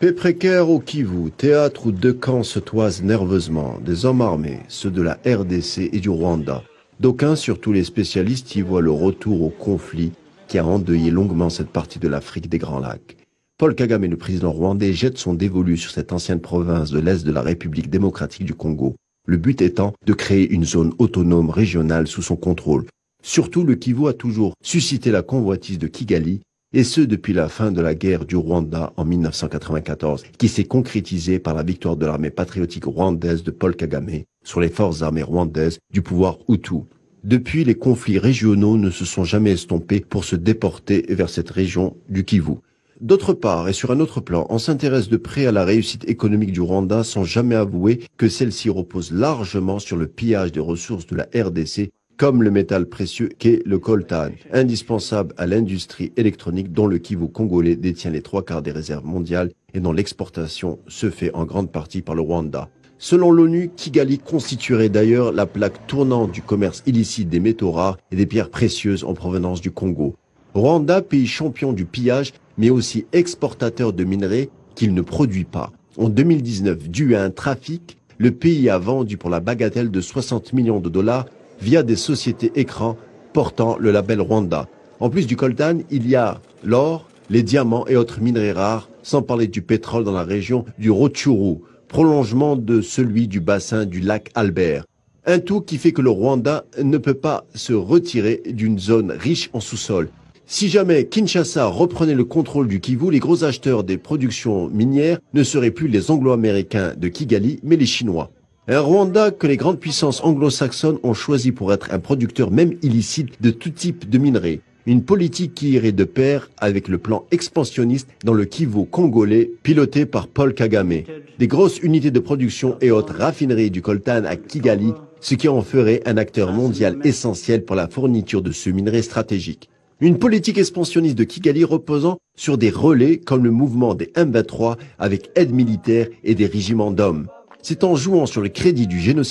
Paix précaire au Kivu, théâtre où deux camps se toisent nerveusement, des hommes armés, ceux de la RDC et du Rwanda. D'aucuns, surtout les spécialistes, y voient le retour au conflit qui a endeuillé longuement cette partie de l'Afrique des Grands Lacs. Paul Kagame, le président rwandais, jette son dévolu sur cette ancienne province de l'Est de la République démocratique du Congo, le but étant de créer une zone autonome régionale sous son contrôle. Surtout, le Kivu a toujours suscité la convoitise de Kigali, et ce depuis la fin de la guerre du Rwanda en 1994, qui s'est concrétisée par la victoire de l'armée patriotique rwandaise de Paul Kagame sur les forces armées rwandaises du pouvoir Hutu. Depuis, les conflits régionaux ne se sont jamais estompés pour se déporter vers cette région du Kivu. D'autre part, et sur un autre plan, on s'intéresse de près à la réussite économique du Rwanda sans jamais avouer que celle-ci repose largement sur le pillage des ressources de la RDC, comme le métal précieux qu'est le coltan, indispensable à l'industrie électronique dont le Kivu congolais détient les 3/4 des réserves mondiales et dont l'exportation se fait en grande partie par le Rwanda. Selon l'ONU, Kigali constituerait d'ailleurs la plaque tournante du commerce illicite des métaux rares et des pierres précieuses en provenance du Congo. Rwanda, pays champion du pillage, mais aussi exportateur de minerais qu'il ne produit pas. En 2019, dû à un trafic, le pays a vendu pour la bagatelle de 60 millions de dollars via des sociétés écrans portant le label Rwanda. En plus du coltan, il y a l'or, les diamants et autres minerais rares, sans parler du pétrole dans la région du Rutshuru, prolongement de celui du bassin du lac Albert. Un tout qui fait que le Rwanda ne peut pas se retirer d'une zone riche en sous-sol. Si jamais Kinshasa reprenait le contrôle du Kivu, les gros acheteurs des productions minières ne seraient plus les Anglo-Américains de Kigali, mais les Chinois. Un Rwanda que les grandes puissances anglo-saxonnes ont choisi pour être un producteur même illicite de tout type de minerais. Une politique qui irait de pair avec le plan expansionniste dans le Kivu congolais piloté par Paul Kagame. Des grosses unités de production et autres raffineries du coltan à Kigali, ce qui en ferait un acteur mondial essentiel pour la fourniture de ce minerai stratégique. Une politique expansionniste de Kigali reposant sur des relais comme le mouvement des M23 avec aide militaire et des régiments d'hommes. C'est en jouant sur le crédit du génocide